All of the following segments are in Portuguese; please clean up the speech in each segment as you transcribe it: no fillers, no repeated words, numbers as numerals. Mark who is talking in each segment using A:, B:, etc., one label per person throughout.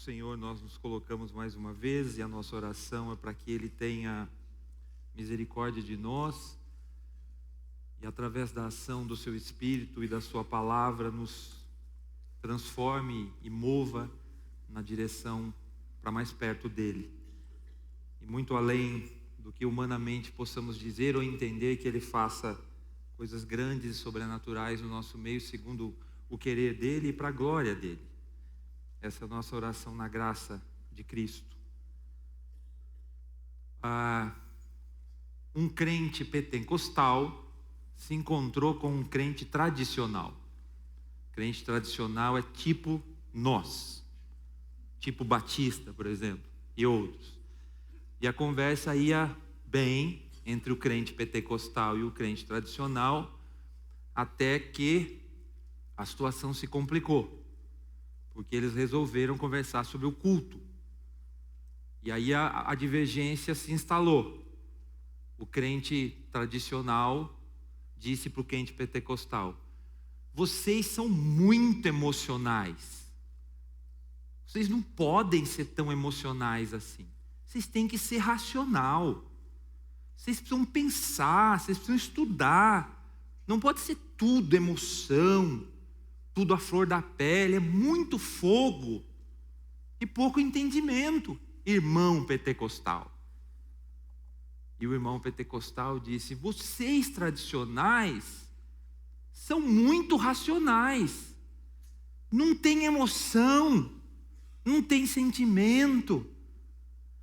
A: Senhor, nós nos colocamos mais uma vez e a nossa oração é para que Ele tenha misericórdia de nós e através da ação do Seu Espírito e da Sua Palavra nos transforme e mova na direção para mais perto dEle. E muito além do que humanamente possamos dizer ou entender, que Ele faça coisas grandes e sobrenaturais no nosso meio, segundo o querer dEle e para a glória dEle. Essa é a nossa oração na graça de Cristo. Um crente pentecostal se encontrou com um crente tradicional. Crente tradicional é tipo nós, tipo Batista, por exemplo, e outros. E a conversa ia bem entre o crente pentecostal e o crente tradicional, até que a situação se complicou, porque eles resolveram conversar sobre o culto. E aí a divergência se instalou. O crente tradicional disse para o crente pentecostal: vocês são muito emocionais. Vocês não podem ser tão emocionais assim. Vocês têm que ser racional. Vocês precisam pensar, vocês precisam estudar. Não pode ser tudo emoção, tudo à flor da pele. É muito fogo e pouco entendimento, irmão pentecostal. E o irmão pentecostal disse: vocês tradicionais são muito racionais. Não tem emoção, não tem sentimento.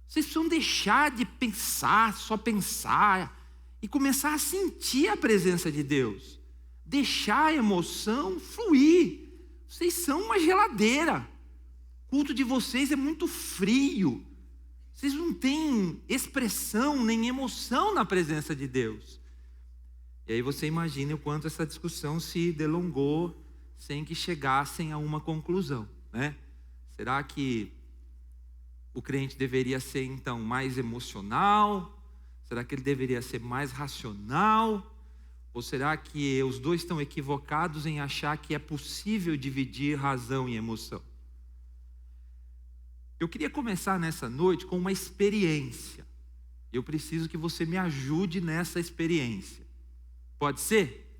A: Vocês precisam deixar de pensar, só pensar, e começar a sentir a presença de Deus. Deixar a emoção fluir. Vocês são uma geladeira. O culto de vocês é muito frio. Vocês não têm expressão nem emoção na presença de Deus. E aí você imagina o quanto essa discussão se delongou sem que chegassem a uma conclusão, né? Será que o crente deveria ser então mais emocional? Será que ele deveria ser mais racional? Ou será que os dois estão equivocados em achar que é possível dividir razão e emoção? Eu queria começar nessa noite com uma experiência. Eu preciso que você me ajude nessa experiência. Pode ser?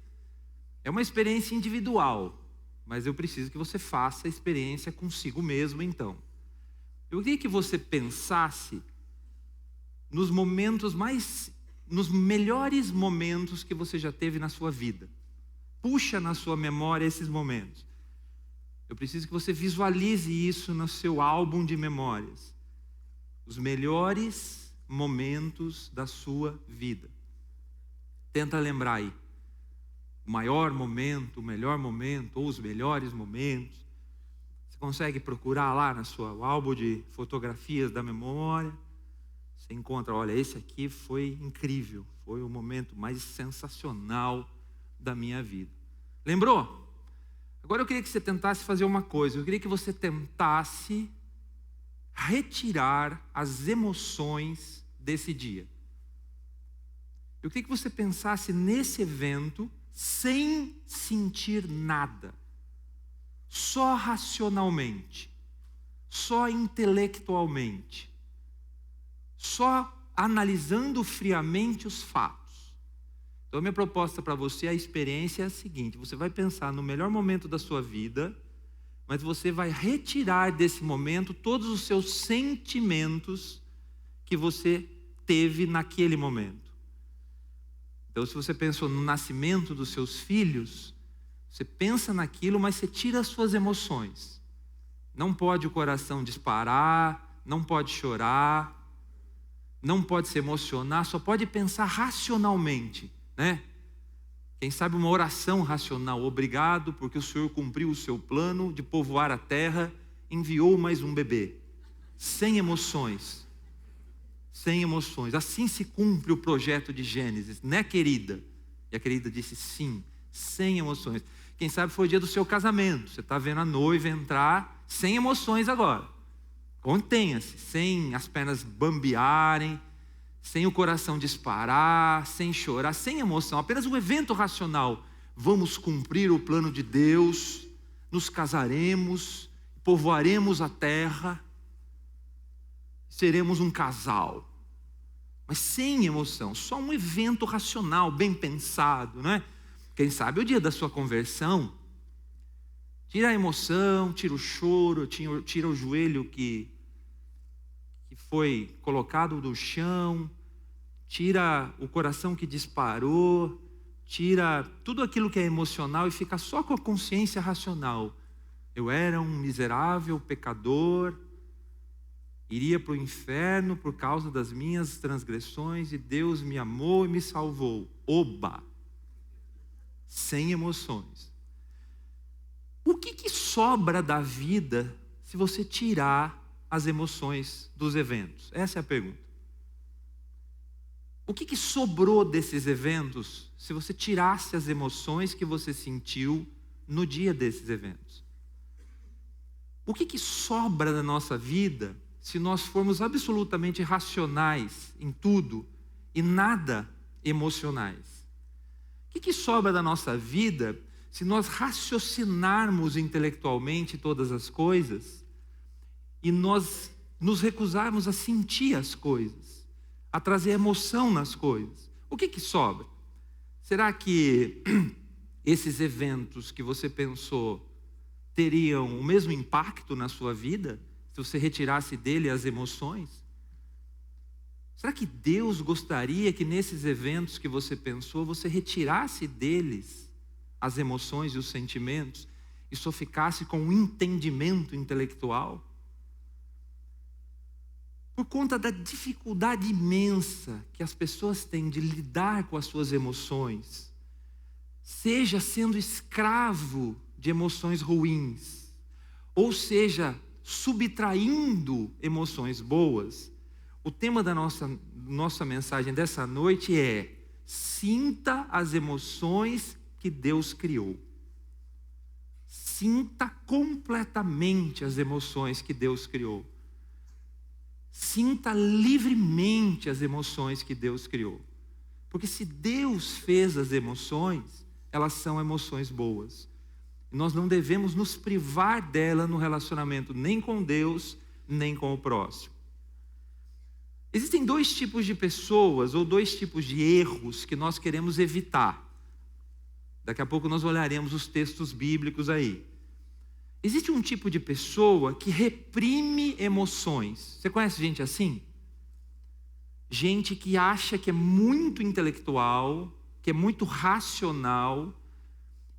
A: É uma experiência individual, mas eu preciso que você faça a experiência consigo mesmo então. Eu queria que você pensasse nos melhores momentos que você já teve na sua vida. Puxa na sua memória esses momentos. Eu preciso que você visualize isso no seu álbum de memórias. Os melhores momentos da sua vida. Tenta lembrar aí. O maior momento, o melhor momento, ou os melhores momentos. Você consegue procurar lá na sua álbum de fotografias da memória. Você encontra, olha, esse aqui foi incrível. Foi o momento mais sensacional da minha vida. Lembrou? Agora eu queria que você tentasse fazer uma coisa. Eu queria que você tentasse retirar as emoções desse dia. Eu queria que você pensasse nesse evento sem sentir nada. Só racionalmente. Só intelectualmente. Só analisando friamente os fatos. Então, a minha proposta para você, a experiência é a seguinte: você vai pensar no melhor momento da sua vida, mas você vai retirar desse momento todos os seus sentimentos que você teve naquele momento. Então, se você pensou no nascimento dos seus filhos, você pensa naquilo, mas você tira as suas emoções. Não pode o coração disparar, não pode chorar, não pode se emocionar, só pode pensar racionalmente, né? Quem sabe uma oração racional: obrigado porque o Senhor cumpriu o seu plano de povoar a terra, enviou mais um bebê. Sem emoções. Sem emoções. Assim se cumpre o projeto de Gênesis, né, querida? E a querida disse sim, sem emoções. Quem sabe foi o dia do seu casamento. Você está vendo a noiva entrar sem emoções agora. Contenha-se, sem as pernas bambearem, sem o coração disparar, sem chorar, sem emoção, apenas um evento racional. Vamos cumprir o plano de Deus, nos casaremos, povoaremos a terra. seremos um casal. Mas sem emoção, só um evento racional, bem pensado, né? Quem sabe o dia da sua conversão, tira a emoção, tira o choro, tira o joelho que foi colocado no chão, tira o coração que disparou, tira tudo aquilo que é emocional e fica só com a consciência racional. Eu era um miserável pecador, iria para o inferno por causa das minhas transgressões e Deus me amou e me salvou. Oba! Sem emoções. O que sobra da vida se você tirar as emoções dos eventos? Essa é a pergunta. O que sobrou desses eventos se você tirasse as emoções que você sentiu no dia desses eventos? O que sobra da nossa vida se nós formos absolutamente racionais em tudo e nada emocionais? O que sobra da nossa vida se nós raciocinarmos intelectualmente todas as coisas e nós nos recusarmos a sentir as coisas, a trazer emoção nas coisas? O que sobra? Será que esses eventos que você pensou teriam o mesmo impacto na sua vida se você retirasse dele as emoções? Será que Deus gostaria que nesses eventos que você pensou, você retirasse deles as emoções e os sentimentos e só ficasse com o entendimento intelectual? Por conta da dificuldade imensa que as pessoas têm de lidar com as suas emoções, seja sendo escravo de emoções ruins, ou seja, subtraindo emoções boas, o tema da nossa mensagem dessa noite é: sinta as emoções que Deus criou. Sinta completamente as emoções que Deus criou. Sinta livremente as emoções que Deus criou. Porque se Deus fez as emoções, elas são emoções boas. E nós não devemos nos privar dela no relacionamento nem com Deus, nem com o próximo. Existem dois tipos de pessoas ou dois tipos de erros que nós queremos evitar. Daqui a pouco nós olharemos os textos bíblicos aí. Existe um tipo de pessoa que reprime emoções. Você conhece gente assim? Gente que acha que é muito intelectual, que é muito racional,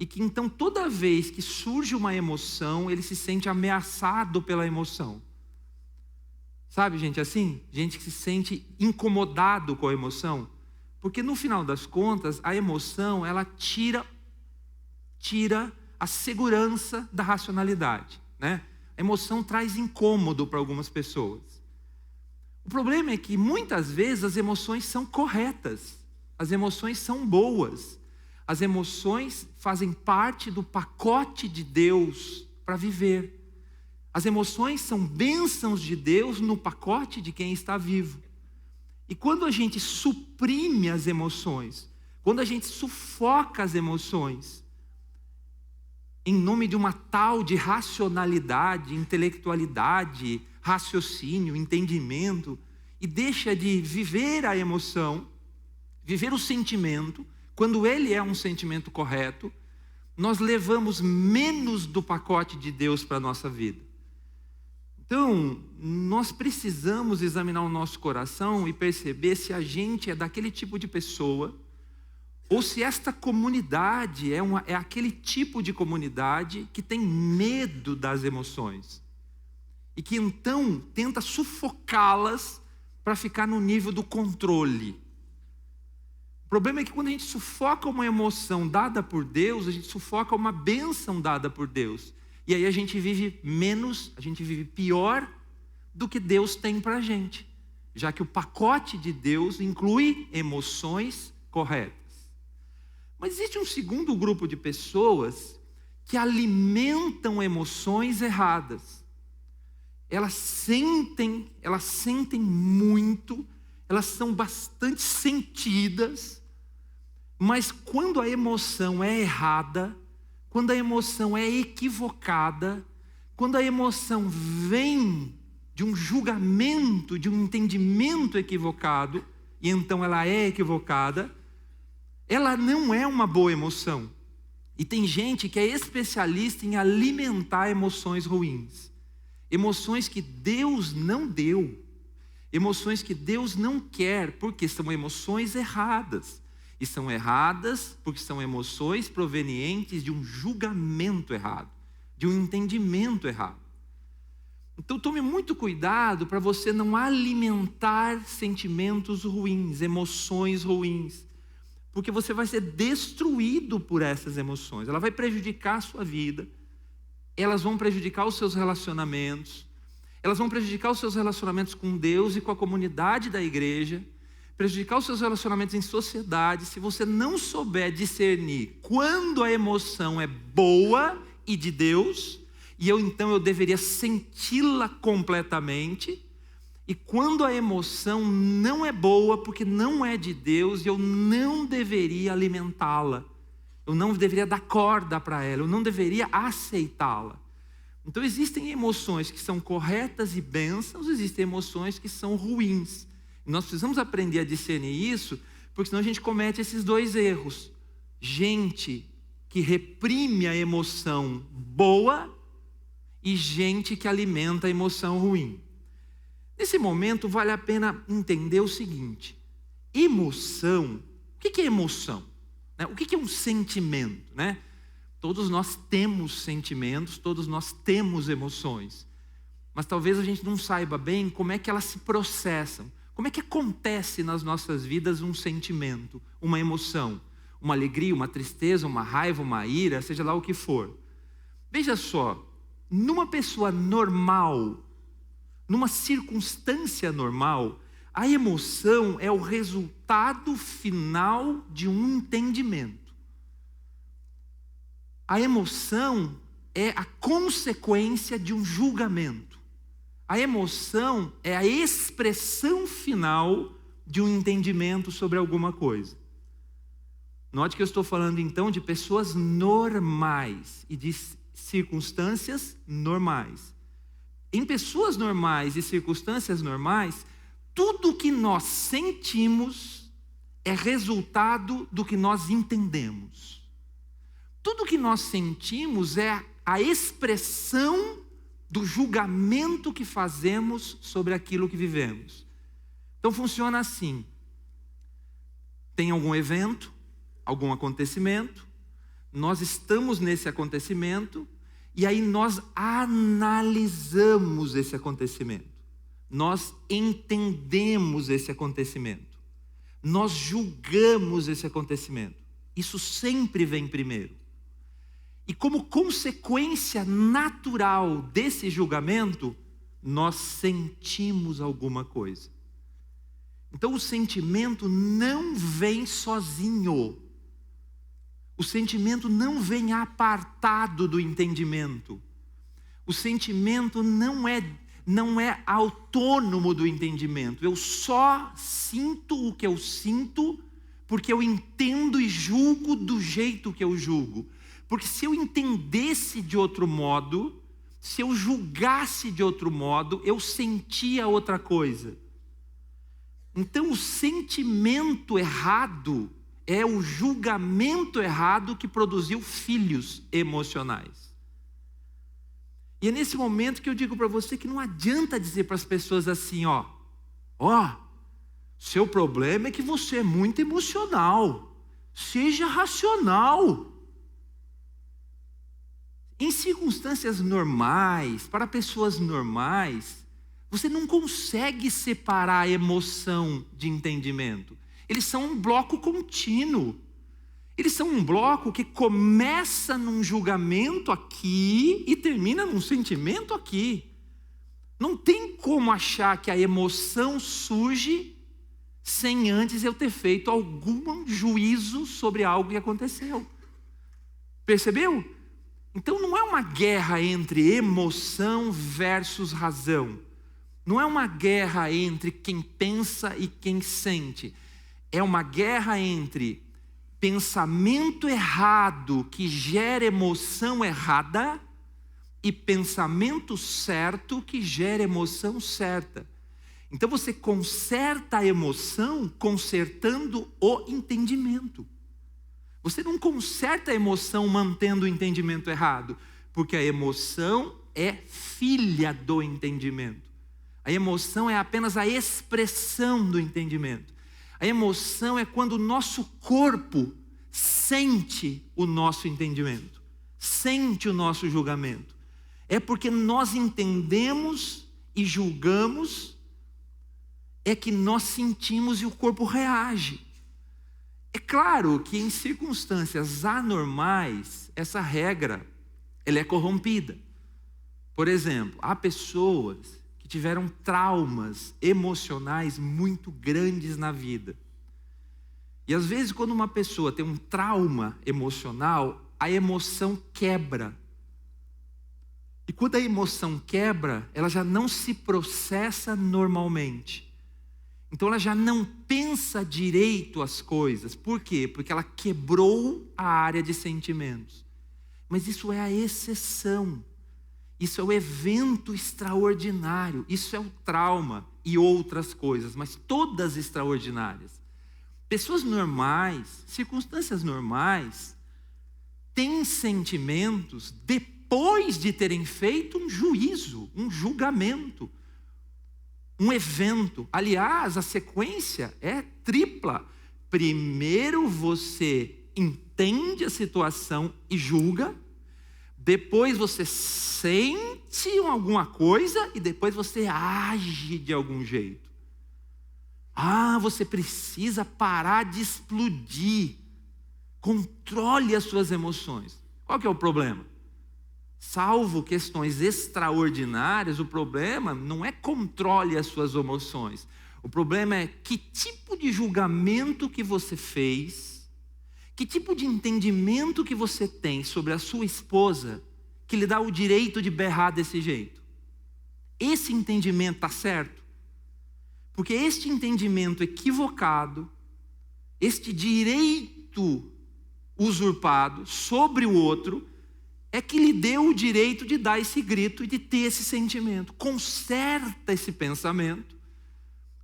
A: e que então toda vez que surge uma emoção, ele se sente ameaçado pela emoção. Sabe gente assim? Gente que se sente incomodado com a emoção. Porque no final das contas, a emoção, ela tira a segurança da racionalidade, né? A emoção traz incômodo para algumas pessoas. O problema é que muitas vezes as emoções são corretas. As emoções são boas. As emoções fazem parte do pacote de Deus para viver. As emoções são bênçãos de Deus no pacote de quem está vivo. E quando a gente suprime as emoções, quando a gente sufoca as emoções, em nome de uma tal de racionalidade, intelectualidade, raciocínio, entendimento, e deixa de viver a emoção, viver o sentimento, quando ele é um sentimento correto, nós levamos menos do pacote de Deus para a nossa vida. Então, nós precisamos examinar o nosso coração e perceber se a gente é daquele tipo de pessoa, ou se esta comunidade é aquele tipo de comunidade que tem medo das emoções, e que então tenta sufocá-las para ficar no nível do controle. O problema é que quando a gente sufoca uma emoção dada por Deus, a gente sufoca uma bênção dada por Deus. E aí a gente vive menos, a gente vive pior do que Deus tem para a gente. Já que o pacote de Deus inclui emoções corretas. Mas existe um segundo grupo de pessoas que alimentam emoções erradas. Elas sentem muito, elas são bastante sentidas, mas quando a emoção é errada, quando a emoção é equivocada, quando a emoção vem de um julgamento, de um entendimento equivocado, e então ela é equivocada, ela não é uma boa emoção. E tem gente que é especialista em alimentar emoções ruins. Emoções que Deus não deu. Emoções que Deus não quer, porque são emoções erradas. E são erradas porque são emoções provenientes de um julgamento errado, de um entendimento errado. Então tome muito cuidado para você não alimentar sentimentos ruins, emoções ruins, porque você vai ser destruído por essas emoções. Ela vai prejudicar a sua vida, elas vão prejudicar os seus relacionamentos, elas vão prejudicar os seus relacionamentos com Deus e com a comunidade da igreja, prejudicar os seus relacionamentos em sociedade, se você não souber discernir quando a emoção é boa e de Deus, e então eu deveria senti-la completamente, e quando a emoção não é boa, porque não é de Deus, eu não deveria alimentá-la, eu não deveria dar corda para ela, eu não deveria aceitá-la. Então existem emoções que são corretas e bênçãos, existem emoções que são ruins. Nós precisamos aprender a discernir isso, porque senão a gente comete esses dois erros. Gente que reprime a emoção boa e gente que alimenta a emoção ruim. Nesse momento vale a pena entender o seguinte: emoção, o que é emoção? O que é um sentimento? Todos nós temos sentimentos, todos nós temos emoções, mas talvez a gente não saiba bem como é que elas se processam. Como é que acontece nas nossas vidas um sentimento, uma emoção, uma alegria, uma tristeza, uma raiva, uma ira, seja lá o que for. Veja só, numa pessoa normal, numa circunstância normal, a emoção é o resultado final de um entendimento. A emoção é a consequência de um julgamento. A emoção é a expressão final de um entendimento sobre alguma coisa. Note que eu estou falando então de pessoas normais e de circunstâncias normais. Em pessoas normais e circunstâncias normais, tudo que nós sentimos é resultado do que nós entendemos. Tudo que nós sentimos é a expressão do julgamento que fazemos sobre aquilo que vivemos. Então funciona assim: tem algum evento, algum acontecimento, nós estamos nesse acontecimento e aí nós analisamos esse acontecimento, nós entendemos esse acontecimento, nós julgamos esse acontecimento. Isso sempre vem primeiro. E como consequência natural desse julgamento, nós sentimos alguma coisa. Então o sentimento não vem sozinho. O sentimento não vem apartado do entendimento. O sentimento não é autônomo do entendimento. Eu só sinto o que eu sinto porque eu entendo e julgo do jeito que eu julgo. Porque se eu entendesse de outro modo, se eu julgasse de outro modo, eu sentia outra coisa. Então o sentimento errado é o julgamento errado que produziu filhos emocionais. E é nesse momento que eu digo para você que não adianta dizer para as pessoas assim, seu problema é que você é muito emocional, seja racional. Em circunstâncias normais, para pessoas normais, você não consegue separar a emoção de entendimento. Eles são um bloco contínuo. Eles são um bloco que começa num julgamento aqui e termina num sentimento aqui. Não tem como achar que a emoção surge sem antes eu ter feito algum juízo sobre algo que aconteceu. Percebeu? Então não é uma guerra entre emoção versus razão. Não é uma guerra entre quem pensa e quem sente. É uma guerra entre pensamento errado que gera emoção errada e pensamento certo que gera emoção certa. Então você conserta a emoção consertando o entendimento. Você não conserta a emoção mantendo o entendimento errado, porque a emoção é filha do entendimento. A emoção é apenas a expressão do entendimento. A emoção é quando o nosso corpo sente o nosso entendimento, sente o nosso julgamento. É porque nós entendemos e julgamos, é que nós sentimos e o corpo reage. É claro que em circunstâncias anormais, essa regra ela é corrompida. Por exemplo, há pessoas que tiveram traumas emocionais muito grandes na vida. E às vezes quando uma pessoa tem um trauma emocional, a emoção quebra. E quando a emoção quebra, ela já não se processa normalmente. Então ela já não pensa direito as coisas. Por quê? Porque ela quebrou a área de sentimentos. Mas isso é a exceção. Isso é o evento extraordinário. Isso é o trauma e outras coisas, mas todas extraordinárias. Pessoas normais, circunstâncias normais, têm sentimentos depois de terem feito um juízo, um julgamento, um evento. Aliás, a sequência é tripla. Primeiro você entende a situação e julga, depois você sente alguma coisa e depois você age de algum jeito. Você precisa parar de explodir. Controle as suas emoções. Qual que é o problema? Salvo questões extraordinárias, o problema não é controle as suas emoções. O problema é que tipo de julgamento que você fez, que tipo de entendimento que você tem sobre a sua esposa que lhe dá o direito de berrar desse jeito. Esse entendimento está certo? Porque este entendimento equivocado, este direito usurpado sobre o outro, é que lhe deu o direito de dar esse grito e de ter esse sentimento. Conserta esse pensamento,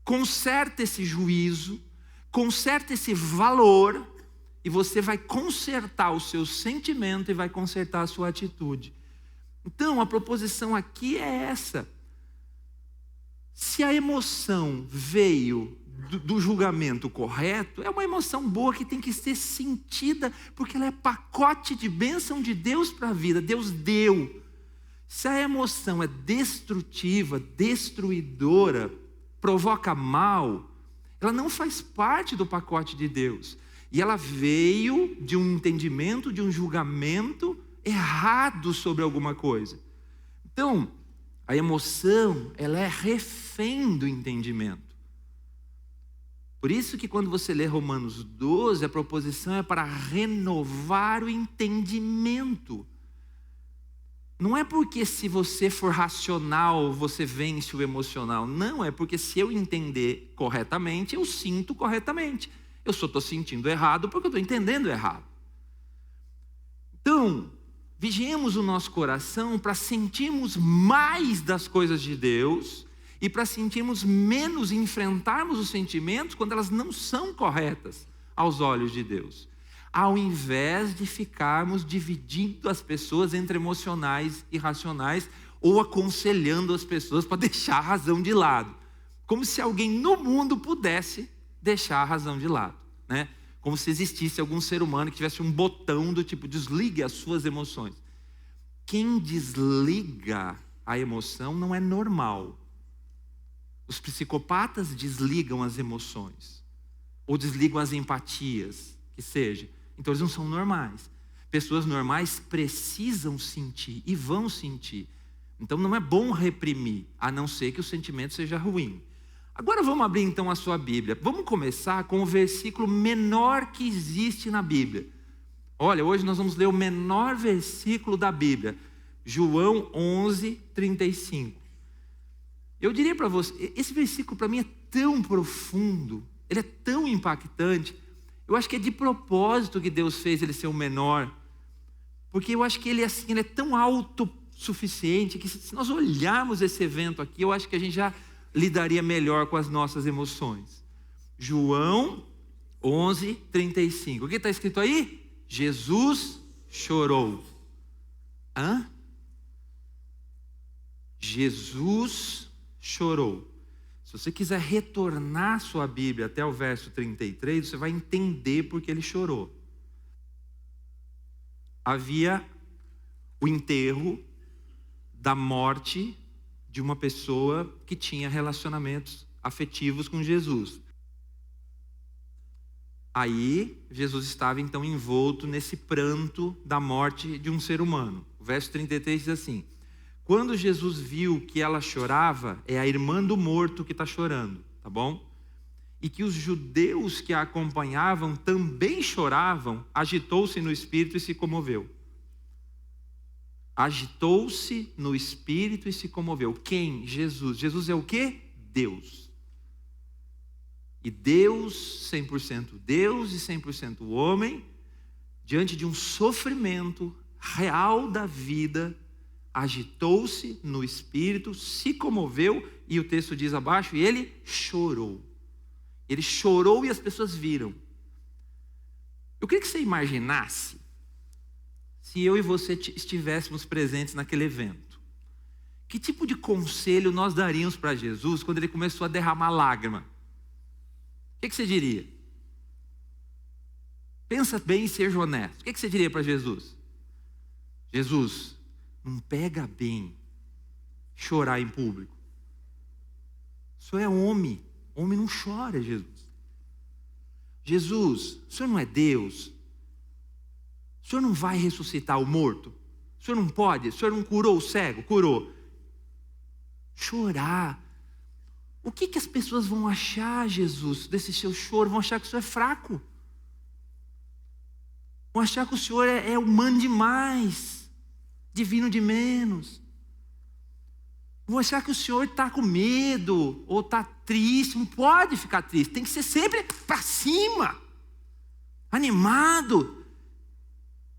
A: conserta esse juízo, conserta esse valor, e você vai consertar o seu sentimento e vai consertar a sua atitude. Então, a proposição aqui é essa. Se a emoção veio do julgamento correto, é uma emoção boa que tem que ser sentida, porque ela é pacote de bênção de Deus para a vida. Deus deu. Se a emoção é destrutiva, destruidora, provoca mal, ela não faz parte do pacote de Deus. E ela veio de um entendimento, de um julgamento errado sobre alguma coisa. Então, a emoção, ela é refém do entendimento. Por isso que quando você lê Romanos 12, a proposição é para renovar o entendimento. Não é porque se você for racional, você vence o emocional. Não, é porque se eu entender corretamente, eu sinto corretamente. Eu só estou sentindo errado porque eu estou entendendo errado. Então, vigiemos o nosso coração para sentirmos mais das coisas de Deus e para sentirmos menos e enfrentarmos os sentimentos quando elas não são corretas aos olhos de Deus. Ao invés de ficarmos dividindo as pessoas entre emocionais e racionais ou aconselhando as pessoas para deixar a razão de lado. Como se alguém no mundo pudesse deixar a razão de lado, né? Como se existisse algum ser humano que tivesse um botão do tipo desligue as suas emoções. Quem desliga a emoção não é normal. Os psicopatas desligam as emoções ou desligam as empatias, que seja. Então eles não são normais. Pessoas normais precisam sentir e vão sentir. Então não é bom reprimir, a não ser que o sentimento seja ruim. Agora vamos abrir então a sua Bíblia. Vamos começar com o versículo menor que existe na Bíblia. Olha, hoje nós vamos ler o menor versículo da Bíblia. João 11:35. Eu diria para você, esse versículo para mim é tão profundo, ele é tão impactante. Eu acho que é de propósito que Deus fez ele ser o menor. Porque eu acho que ele é tão suficiente que, se nós olharmos esse evento aqui, eu acho que a gente já lidaria melhor com as nossas emoções. João 11:35. O que está escrito aí? Jesus chorou. Jesus chorou. Se você quiser retornar sua Bíblia até o verso 33, você vai entender porque ele chorou. Havia o enterro da morte de uma pessoa que tinha relacionamentos afetivos com Jesus. Aí, Jesus estava então envolto nesse pranto da morte de um ser humano. O verso 33 diz assim: quando Jesus viu que ela chorava, é a irmã do morto que está chorando, tá bom? E que os judeus que a acompanhavam também choravam, agitou-se no espírito e se comoveu. Agitou-se no espírito e se comoveu. Quem? Jesus. Jesus é o quê? Deus. E Deus, 100% Deus e 100% homem, diante de um sofrimento real da vida, agitou-se no espírito, se comoveu, e o texto diz abaixo, e ele chorou. Ele chorou e as pessoas viram. Eu queria que você imaginasse se eu e você estivéssemos presentes naquele evento. Que tipo de conselho nós daríamos para Jesus quando ele começou a derramar lágrima? O que você diria? Pensa bem e seja honesto. O que você diria para Jesus? Jesus, não pega bem chorar em público. O senhor é homem. Homem não chora, Jesus. Jesus, o senhor não é Deus? O senhor não vai ressuscitar o morto? O senhor não pode? O senhor não curou o cego? Curou. Chorar. O que as pessoas vão achar, Jesus, desse seu choro? Vão achar que o senhor é fraco. Vão achar que o senhor é humano demais, divino de menos. Vão achar que o senhor está com medo ou está triste. Não pode ficar triste, tem que ser sempre para cima, animado.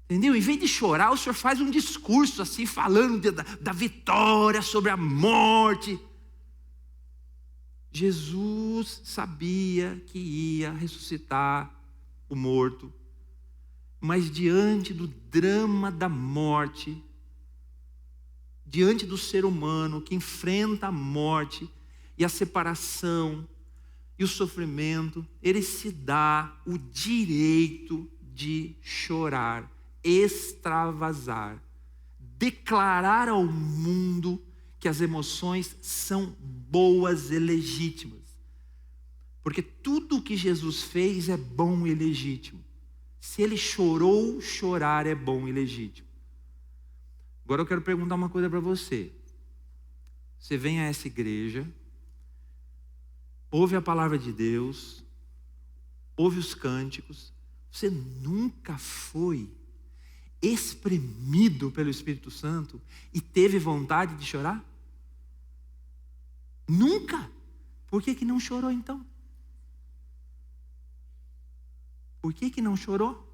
A: Entendeu? Em vez de chorar, o senhor faz um discurso assim, falando da vitória sobre a morte. Jesus sabia que ia ressuscitar o morto, mas diante do drama da morte, diante do ser humano que enfrenta a morte e a separação e o sofrimento, ele se dá o direito de chorar, extravasar, declarar ao mundo que as emoções são boas e legítimas. Porque tudo o que Jesus fez é bom e legítimo. Se ele chorou, chorar é bom e legítimo. Agora eu quero perguntar uma coisa para você. Você vem a essa igreja, ouve a palavra de Deus, ouve os cânticos, você nunca foi espremido pelo Espírito Santo e teve vontade de chorar? Nunca. Por que não chorou então? Por que não chorou?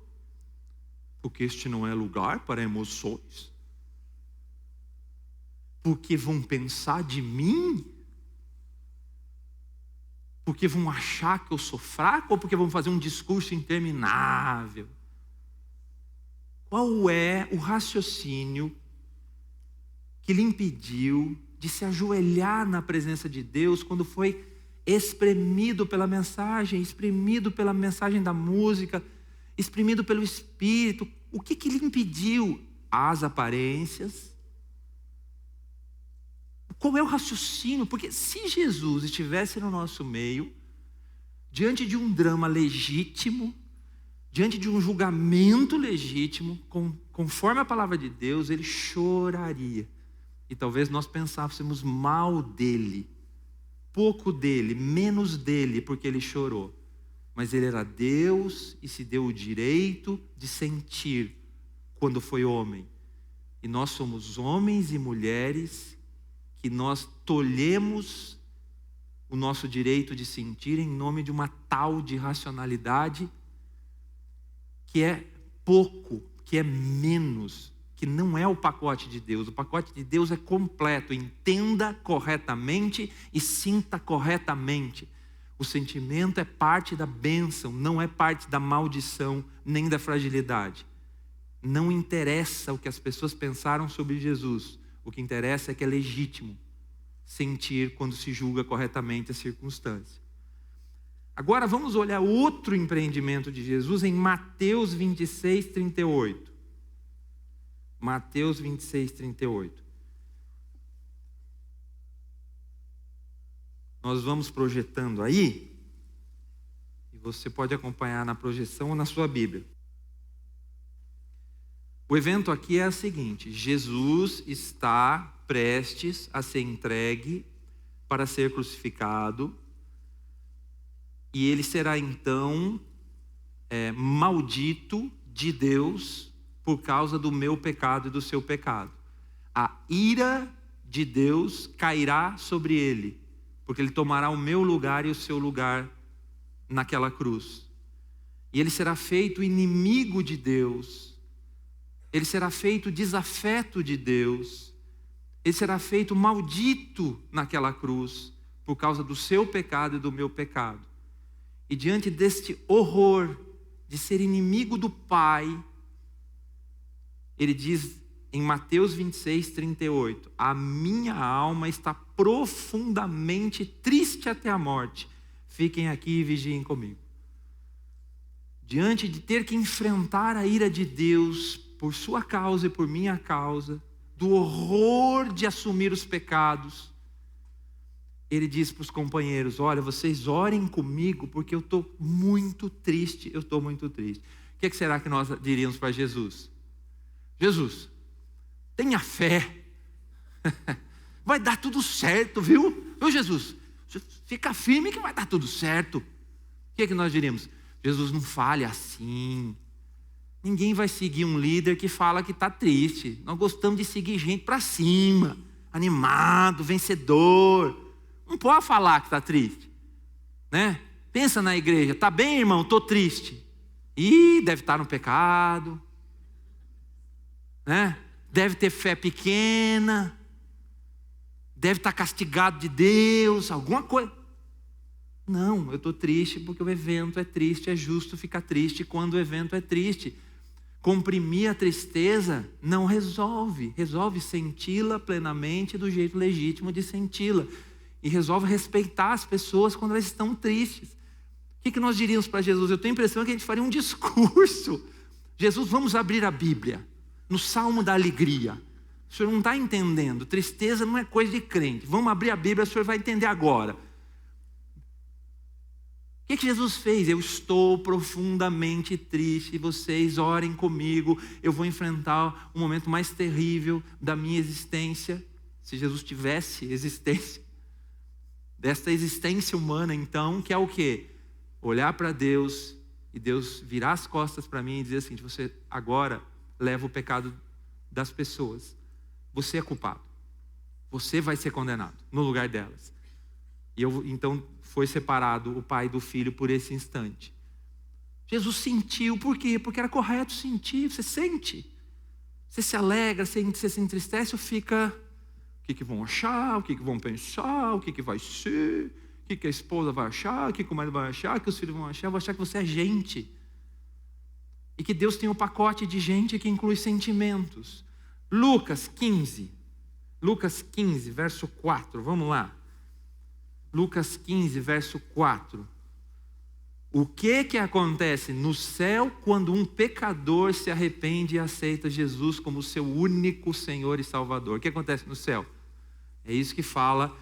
A: Porque este não é lugar para emoções. Porque vão pensar de mim? Porque vão achar que eu sou fraco? Ou porque vão fazer um discurso interminável? Qual é o raciocínio que lhe impediu de se ajoelhar na presença de Deus quando foi espremido pela mensagem, exprimido pela mensagem da música, exprimido pelo Espírito? O que lhe impediu? As aparências. Qual é o raciocínio? Porque se Jesus estivesse no nosso meio, diante de um drama legítimo, diante de um julgamento legítimo, conforme a palavra de Deus, ele choraria. E talvez nós pensássemos mal dele, pouco dele, menos dele, porque ele chorou. Mas ele era Deus e se deu o direito de sentir quando foi homem. E nós somos homens e mulheres que nós tolhemos o nosso direito de sentir em nome de uma tal de racionalidade que é pouco, que é menos que não é o pacote de Deus. O pacote de Deus é completo. Entenda corretamente e sinta corretamente. O sentimento é parte da bênção, não é parte da maldição, nem da fragilidade. Não interessa o que as pessoas pensaram sobre Jesus. O que interessa é que é legítimo sentir quando se julga corretamente a circunstância. Agora vamos olhar outro empreendimento de Jesus em Mateus 26, 38. Mateus 26, 38. Nós vamos projetando aí, e você pode acompanhar na projeção ou na sua Bíblia. O evento aqui é o seguinte: Jesus está prestes a ser entregue para ser crucificado, e ele será então maldito de Deus por causa do meu pecado e do seu pecado. A ira de Deus cairá sobre ele, porque ele tomará o meu lugar e o seu lugar naquela cruz. E ele será feito inimigo de Deus, ele será feito desafeto de Deus, ele será feito maldito naquela cruz, por causa do seu pecado e do meu pecado. E diante deste horror de ser inimigo do Pai, ele diz em Mateus 26, 38, a minha alma está profundamente triste até a morte. Fiquem aqui e vigiem comigo. Diante de ter que enfrentar a ira de Deus por sua causa e por minha causa, do horror de assumir os pecados, ele diz para os companheiros: olha, vocês orem comigo porque eu estou muito triste, eu estou muito triste. O que será que nós diríamos para Jesus? Jesus, tenha fé, vai dar tudo certo, viu? Viu, Jesus? Fica firme que vai dar tudo certo. O que nós diríamos? Jesus, não fale assim. Ninguém vai seguir um líder que fala que está triste. Nós gostamos de seguir gente para cima, animado, vencedor. Não pode falar que está triste, né? Pensa na igreja: tá bem, irmão, estou triste. Ih, deve estar no pecado, né? Deve ter fé pequena, deve estar castigado de Deus, alguma coisa. Não, eu estou triste porque o evento é triste, é justo ficar triste quando o evento é triste. Comprimir a tristeza não resolve, resolve senti-la plenamente do jeito legítimo de senti-la. E resolve respeitar as pessoas quando elas estão tristes. O que nós diríamos para Jesus? Eu tenho a impressão que a gente faria um discurso. Jesus, vamos abrir a Bíblia, no Salmo da Alegria. O senhor não está entendendo, tristeza não é coisa de crente. Vamos abrir a Bíblia, o senhor vai entender agora. O que Jesus fez? Eu estou profundamente triste, vocês orem comigo, eu vou enfrentar o momento mais terrível da minha existência. Se Jesus tivesse existência, desta existência humana então, que é o quê? Olhar para Deus e Deus virar as costas para mim e dizer assim: você agora leva o pecado das pessoas, você é culpado, você vai ser condenado no lugar delas. E então foi separado o pai do filho por esse instante. Jesus sentiu, por quê? Porque era correto sentir. Você sente, você se alegra, você se entristece ou fica: o que vão achar, o que vão pensar, o que vai ser, o que a esposa vai achar, o que o marido vai achar, o que os filhos vão achar. Vão achar que você é gente, e que Deus tem um pacote de gente que inclui sentimentos. Lucas 15, verso 4, vamos lá. Lucas 15, verso 4. O que acontece no céu quando um pecador se arrepende e aceita Jesus como seu único Senhor e Salvador? O que acontece no céu? É isso que fala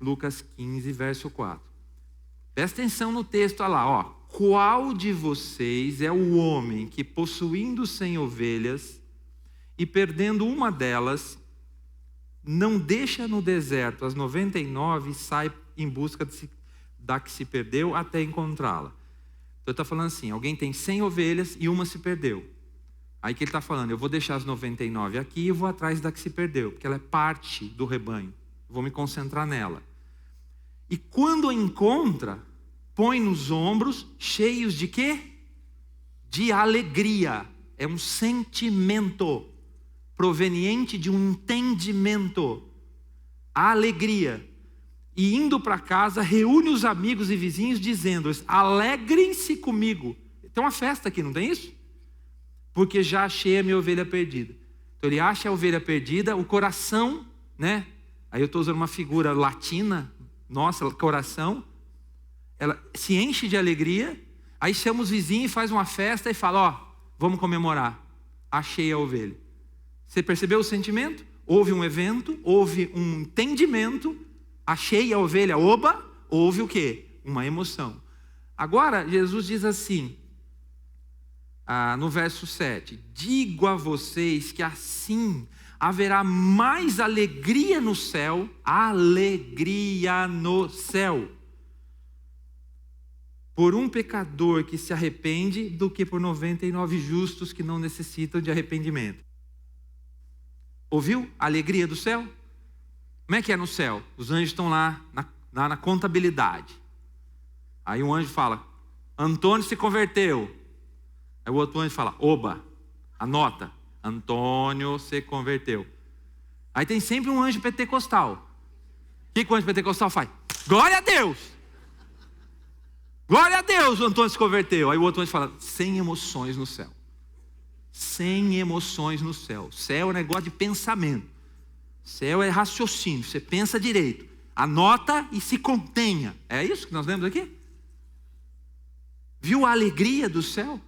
A: Lucas 15, verso 4. Presta atenção no texto, olha lá, ó. Qual de vocês é o homem que, possuindo 100 ovelhas e perdendo uma delas, não deixa no deserto as 99 e sai em busca da que se perdeu até encontrá-la? Então ele está falando assim: alguém tem 100 ovelhas e uma se perdeu. Aí que ele está falando: eu vou deixar as 99 aqui e vou atrás da que se perdeu, porque ela é parte do rebanho, vou me concentrar nela. E quando a encontra, põe nos ombros, cheios de quê? De alegria. É um sentimento. proveniente de um entendimento, a alegria. E indo para casa, reúne os amigos e vizinhos, dizendo: alegrem-se comigo. Tem uma festa aqui, não tem isso? Porque já achei a minha ovelha perdida. Então ele acha a ovelha perdida, o coração, né? Aí eu estou usando uma figura latina, nossa, coração. Ela se enche de alegria, aí chama os vizinhos e faz uma festa e fala: ó, vamos comemorar, achei a ovelha. Você percebeu o sentimento? Houve um evento, houve um entendimento, achei a ovelha, oba, houve o quê? Uma emoção. Agora, Jesus diz assim, no verso 7, digo a vocês que assim haverá mais alegria no céu, por um pecador que se arrepende, do que por 99 justos que não necessitam de arrependimento. Ouviu a alegria do céu? Como é que é no céu? Os anjos estão lá na contabilidade. Aí um anjo fala: Antônio se converteu. Aí o outro anjo fala: oba, anota, Antônio se converteu. Aí tem sempre um anjo pentecostal. O que o anjo pentecostal faz? Glória a Deus! Glória a Deus, o Antônio se converteu. Aí o outro anjo fala: sem emoções no céu. Sem emoções no céu. Céu é um negócio de pensamento. Céu é raciocínio. Você pensa direito. Anota e se contenha. É isso que nós lemos aqui? Viu a alegria do céu?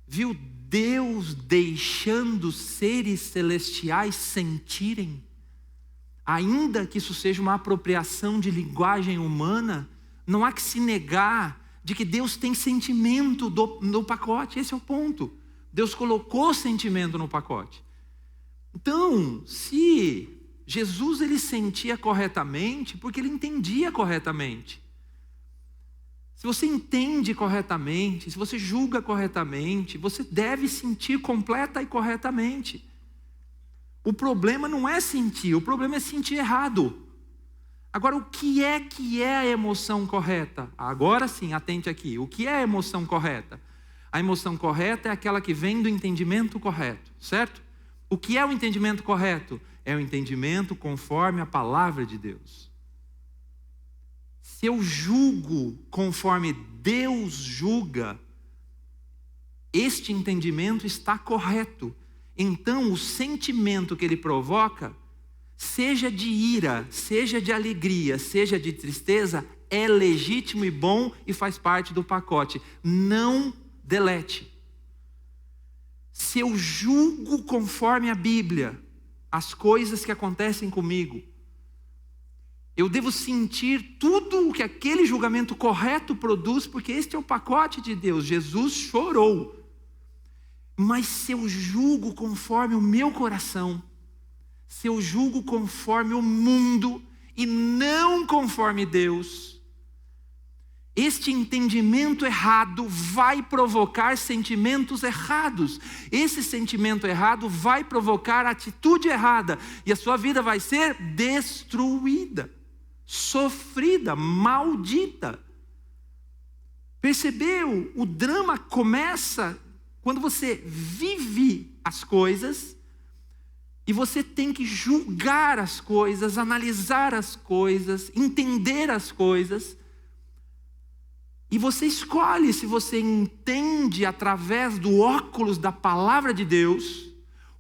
A: Viu Deus deixando seres celestiais sentirem? Ainda que isso seja uma apropriação de linguagem humana, não há que se negar de que Deus tem sentimento no pacote. Esse é o ponto. Deus colocou sentimento no pacote. Então, se Jesus ele sentia corretamente, porque ele entendia corretamente. Se você entende corretamente, se você julga corretamente, você deve sentir completa e corretamente. O problema não é sentir, o problema é sentir errado. Agora, o que é a emoção correta? Agora sim, atente aqui. O que é a emoção correta? A emoção correta é aquela que vem do entendimento correto, certo? O que é o entendimento correto? É o entendimento conforme a palavra de Deus. Se eu julgo conforme Deus julga, este entendimento está correto. Então, o sentimento que ele provoca, seja de ira, seja de alegria, seja de tristeza, é legítimo e bom e faz parte do pacote. Não delete. Se eu julgo conforme a Bíblia as coisas que acontecem comigo, eu devo sentir tudo o que aquele julgamento correto produz, porque este é o pacote de Deus. Jesus chorou. Mas se eu julgo conforme o meu coração, se eu julgo conforme o mundo e não conforme Deus, este entendimento errado vai provocar sentimentos errados. Esse sentimento errado vai provocar atitude errada. E a sua vida vai ser destruída, sofrida, maldita. Percebeu? O drama começa quando você vive as coisas e você tem que julgar as coisas, analisar as coisas, entender as coisas. E você escolhe se você entende através do óculos da palavra de Deus,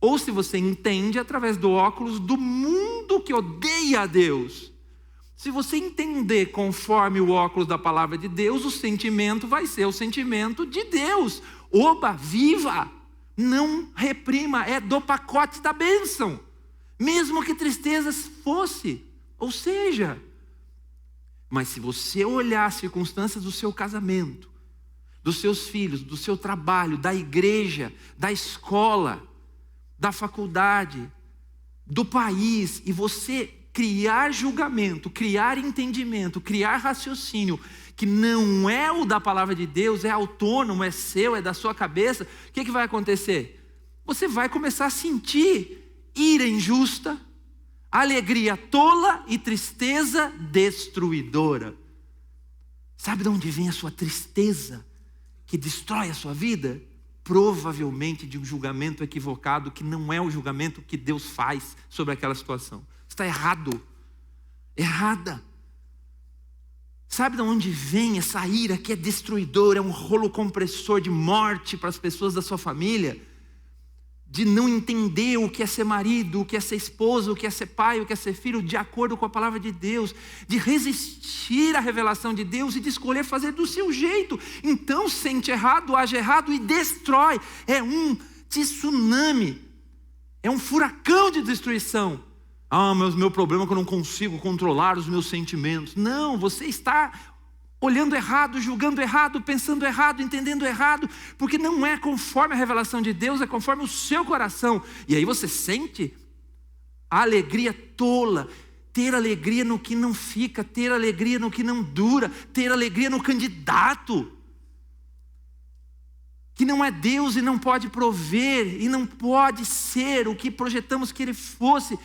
A: ou se você entende através do óculos do mundo que odeia a Deus. Se você entender conforme o óculos da palavra de Deus, o sentimento vai ser o sentimento de Deus. Oba, viva! Não reprima, é do pacote da bênção. Mesmo que tristezas fosse, ou seja... Mas se você olhar as circunstâncias do seu casamento, dos seus filhos, do seu trabalho, da igreja, da escola, da faculdade, do país, e você criar julgamento, criar entendimento, criar raciocínio, que não é o da palavra de Deus, é autônomo, é seu, é da sua cabeça, o que vai acontecer? Você vai começar a sentir ira injusta, alegria tola e tristeza destruidora. Sabe de onde vem a sua tristeza que destrói a sua vida? provavelmente de um julgamento equivocado, que não é o julgamento que Deus faz sobre aquela situação. Está errado, errada. Sabe de onde vem essa ira que é destruidora, é um rolo compressor de morte para as pessoas da sua família? De não entender o que é ser marido, o que é ser esposa, o que é ser pai, o que é ser filho, de acordo com a palavra de Deus, de resistir à revelação de Deus e de escolher fazer do seu jeito. Então sente errado, age errado e destrói. É um tsunami, é um furacão de destruição. Mas meu problema é que eu não consigo controlar os meus sentimentos. Não, você está olhando errado, julgando errado, pensando errado, entendendo errado, porque não é conforme a revelação de Deus, é conforme o seu coração. E aí você sente a alegria tola, ter alegria no que não fica, ter alegria no que não dura, ter alegria no candidato, que não é Deus e não pode prover, e não pode ser o que projetamos que Ele fosse.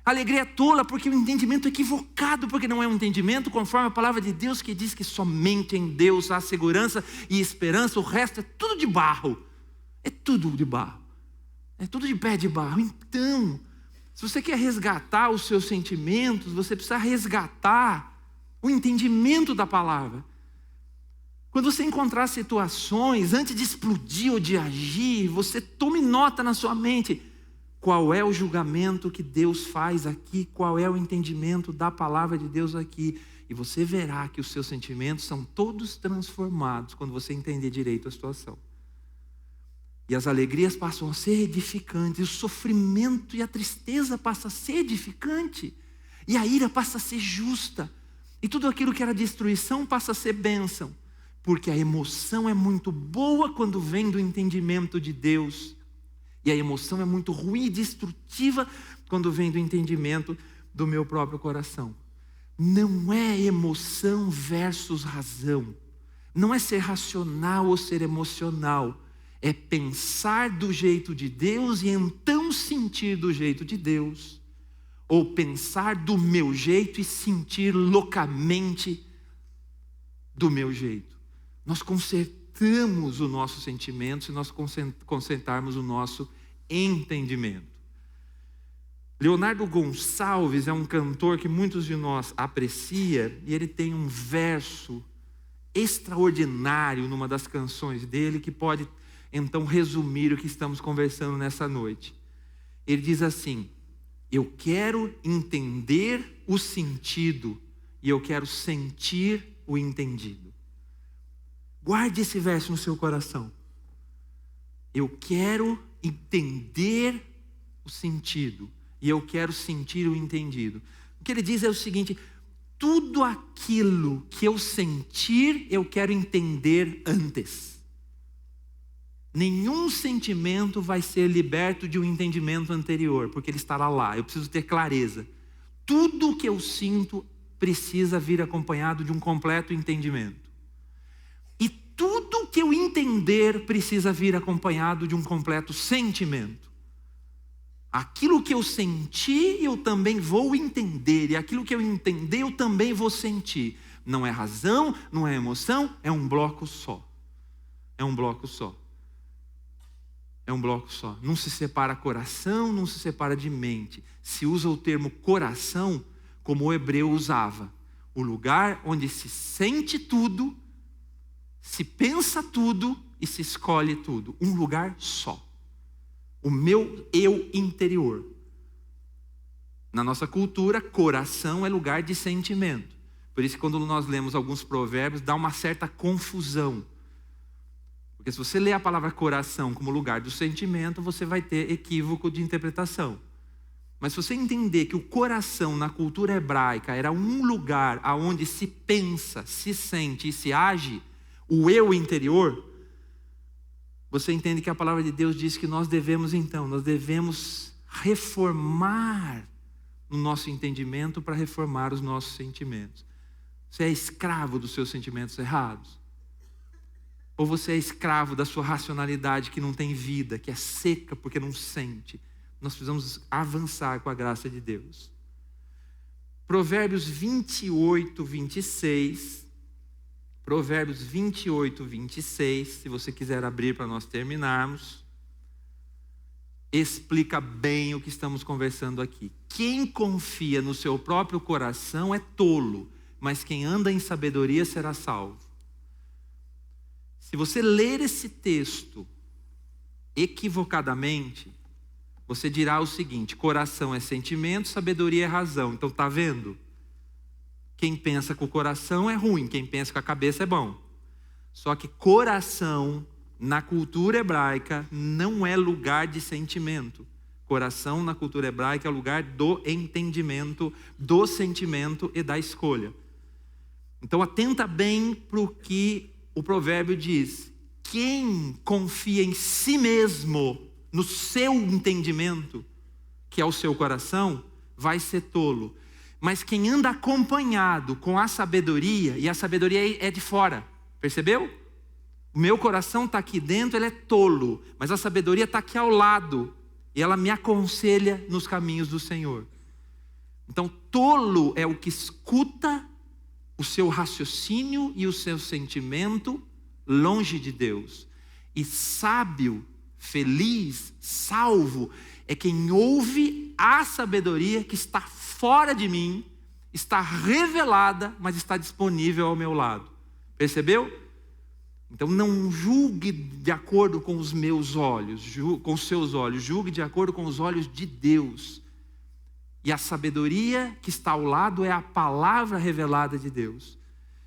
A: Alegria tola porque o entendimento é equivocado, porque não é um entendimento conforme a palavra de Deus, que diz que somente em Deus há segurança e esperança. O resto é tudo de barro, é tudo de barro, é tudo de pé de barro. Então, se você quer resgatar os seus sentimentos, você precisa resgatar o entendimento da palavra. Quando você encontrar situações, antes de explodir ou de agir, você tome nota na sua mente: qual é o julgamento que Deus faz aqui? Qual é o entendimento da palavra de Deus aqui? E você verá que os seus sentimentos são todos transformados quando você entender direito a situação. E as alegrias passam a ser edificantes, e o sofrimento e a tristeza passam a ser edificante, e a ira passa a ser justa, e tudo aquilo que era destruição passa a ser bênção, porque a emoção é muito boa quando vem do entendimento de Deus. E a emoção é muito ruim e destrutiva quando vem do entendimento do meu próprio coração. Não é emoção versus razão. Não é ser racional ou ser emocional. É pensar do jeito de Deus e então sentir do jeito de Deus. Ou pensar do meu jeito e sentir loucamente do meu jeito. Nós consertamos os nossos sentimentos e nós concentrarmos o nosso entendimento. Leonardo Gonçalves é um cantor que muitos de nós aprecia, e ele tem um verso extraordinário numa das canções dele que pode então resumir o que estamos conversando nessa noite. Ele diz assim: eu quero entender o sentido e eu quero sentir o entendido. Guarde esse verso no seu coração. Eu quero entender o sentido e eu quero sentir o entendido. O que ele diz é o seguinte: tudo aquilo que eu sentir, eu quero entender antes. Nenhum sentimento vai ser liberto de um entendimento anterior, porque ele estará lá. Eu preciso ter clareza. Tudo que eu sinto precisa vir acompanhado de um completo entendimento. Tudo que eu entender precisa vir acompanhado de um completo sentimento. Aquilo que eu senti, eu também vou entender. E aquilo que eu entender, eu também vou sentir. Não é razão, não é emoção, é um bloco só. É um bloco só. É um bloco só. Não se separa coração, não se separa de mente. Se usa o termo coração como o hebreu usava. O lugar onde se sente tudo, se pensa tudo e se escolhe tudo. Um lugar só. O meu eu interior. Na nossa cultura, coração é lugar de sentimento. Por isso, quando nós lemos alguns provérbios, dá uma certa confusão. Porque se você lê a palavra coração como lugar do sentimento, você vai ter equívoco de interpretação. Mas se você entender que o coração na cultura hebraica era um lugar onde se pensa, se sente e se age, o eu interior, você entende que a palavra de Deus diz que nós devemos reformar o nosso entendimento para reformar os nossos sentimentos. Você é escravo dos seus sentimentos errados? Ou você é escravo da sua racionalidade que não tem vida, que é seca porque não sente? Nós precisamos avançar com a graça de Deus. Provérbios 28, 26... Provérbios 28, 26, se você quiser abrir para nós terminarmos, explica bem o que estamos conversando aqui. Quem confia no seu próprio coração é tolo, mas quem anda em sabedoria será salvo. Se você ler esse texto equivocadamente, você dirá o seguinte: coração é sentimento, sabedoria é razão. Então está vendo? Quem pensa com o coração é ruim, quem pensa com a cabeça é bom. Só que coração, na cultura hebraica, não é lugar de sentimento. Coração, na cultura hebraica, é lugar do entendimento, do sentimento e da escolha. Então atenta bem para o que o provérbio diz. Quem confia em si mesmo, no seu entendimento, que é o seu coração, vai ser tolo. Mas quem anda acompanhado com a sabedoria, e a sabedoria é de fora, percebeu? O meu coração está aqui dentro, ele é tolo, mas a sabedoria está aqui ao lado, e ela me aconselha nos caminhos do Senhor. Então, tolo é o que escuta o seu raciocínio e o seu sentimento longe de Deus. E sábio, feliz, salvo, é quem ouve a sabedoria que está fora de mim, está revelada, mas está disponível ao meu lado. Percebeu? Então não julgue de acordo com os meus olhos, com os seus olhos, julgue de acordo com os olhos de Deus. E a sabedoria que está ao lado é a palavra revelada de Deus.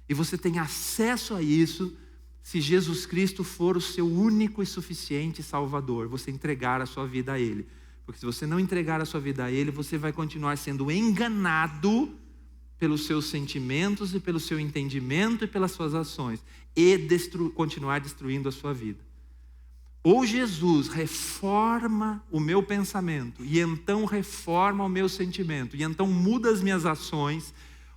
A: E você tem acesso a isso se Jesus Cristo for o seu único e suficiente Salvador, você entregar a sua vida a Ele. Porque se você não entregar a sua vida a Ele, você vai continuar sendo enganado pelos seus sentimentos e pelo seu entendimento e pelas suas ações, e continuar destruindo a sua vida. Ou Jesus reforma o meu pensamento, e então reforma o meu sentimento, e então muda as minhas ações,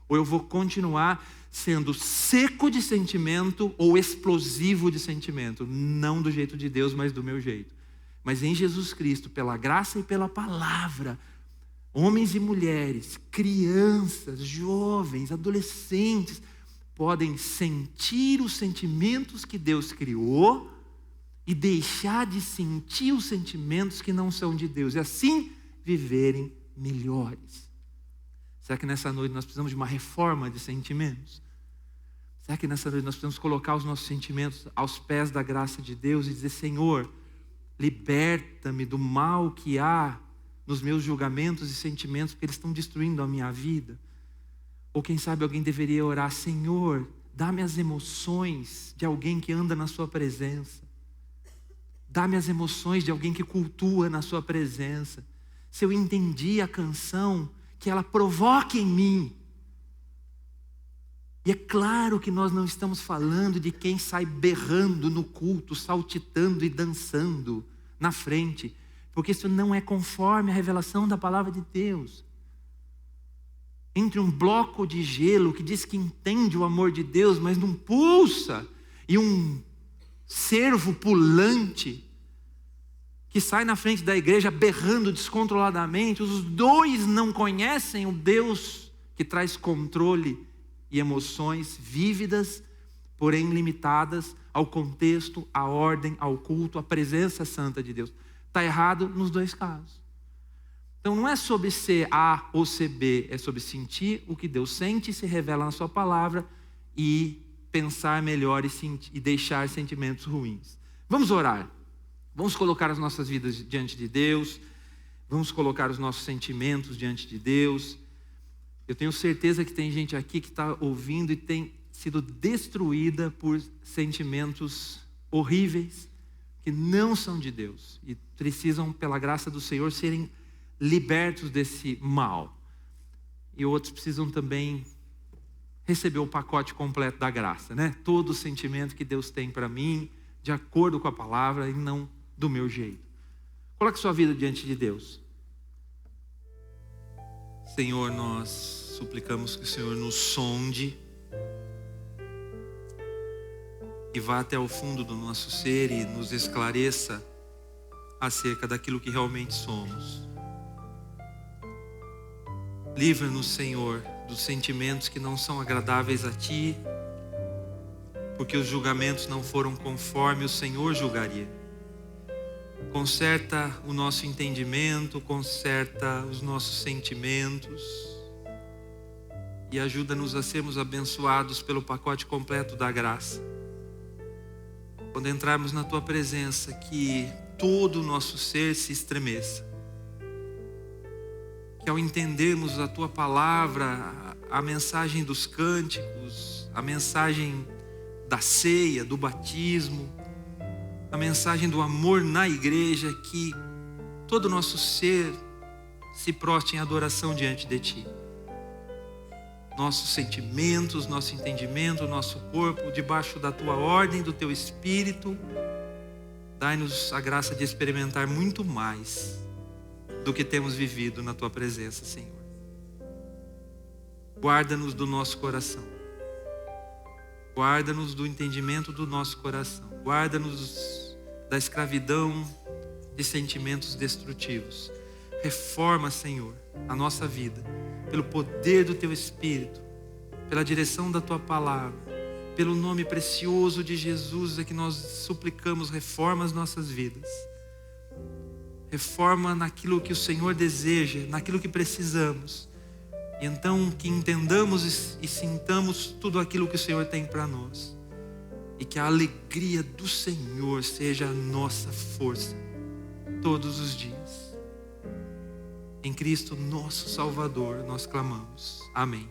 A: ou eu vou continuar sendo seco de sentimento ou explosivo de sentimento, não do jeito de Deus, mas do meu jeito. Mas em Jesus Cristo, pela graça e pela palavra, homens e mulheres, crianças, jovens, adolescentes, podem sentir os sentimentos que Deus criou e deixar de sentir os sentimentos que não são de Deus, e assim viverem melhores. Será que nessa noite nós precisamos de uma reforma de sentimentos? Será que nessa noite nós precisamos colocar os nossos sentimentos aos pés da graça de Deus e dizer: Senhor, liberta-me do mal que há nos meus julgamentos e sentimentos, porque eles estão destruindo a minha vida? Ou quem sabe alguém deveria orar: Senhor, dá-me as emoções de alguém que anda na sua presença. Dá-me as emoções de alguém que cultua na sua presença. Se eu entendi a canção, que ela provoque em mim. E é claro que nós não estamos falando de quem sai berrando no culto, saltitando e dançando na frente, porque isso não é conforme a revelação da palavra de Deus. Entre um bloco de gelo que diz que entende o amor de Deus, mas não pulsa, e um cervo pulante que sai na frente da igreja berrando descontroladamente, os dois não conhecem o Deus que traz controle e emoções vívidas, porém limitadas ao contexto, à ordem, ao culto, à presença santa de Deus. Está errado nos dois casos. Então não é sobre ser A ou ser B, é sobre sentir o que Deus sente e se revela na sua palavra, e pensar melhor e deixar sentimentos ruins. Vamos orar. Vamos colocar as nossas vidas diante de Deus. Vamos colocar os nossos sentimentos diante de Deus. Eu tenho certeza que tem gente aqui que está ouvindo e tem sido destruída por sentimentos horríveis que não são de Deus e precisam, pela graça do Senhor, serem libertos desse mal. E outros precisam também receber o pacote completo da graça, né? Todo o sentimento que Deus tem para mim, de acordo com a palavra e não do meu jeito. Coloque sua vida diante de Deus. Senhor, nós suplicamos que o Senhor nos sonde e vá até o fundo do nosso ser e nos esclareça acerca daquilo que realmente somos. Livra-nos, Senhor, dos sentimentos que não são agradáveis a Ti, porque os julgamentos não foram conforme o Senhor julgaria. Conserta o nosso entendimento, conserta os nossos sentimentos e ajuda-nos a sermos abençoados pelo pacote completo da graça. Quando entrarmos na Tua presença, que todo o nosso ser se estremeça. Que ao entendermos a Tua palavra, a mensagem dos cânticos, a mensagem da ceia, do batismo, a mensagem do amor na igreja, que todo o nosso ser se prostre em adoração diante de Ti. Nossos sentimentos, nosso entendimento, nosso corpo, debaixo da Tua ordem, do Teu Espírito, dai-nos a graça de experimentar muito mais do que temos vivido na Tua presença, Senhor. Guarda-nos do nosso coração. Guarda-nos do entendimento do nosso coração. Guarda-nos da escravidão de sentimentos destrutivos. Reforma, Senhor, a nossa vida, pelo poder do Teu Espírito, pela direção da Tua palavra, pelo nome precioso de Jesus é que nós suplicamos, reforma as nossas vidas. Reforma naquilo que o Senhor deseja, naquilo que precisamos. E então que entendamos e sintamos tudo aquilo que o Senhor tem para nós. E que a alegria do Senhor seja a nossa força todos os dias. Em Cristo, nosso Salvador, nós clamamos. Amém.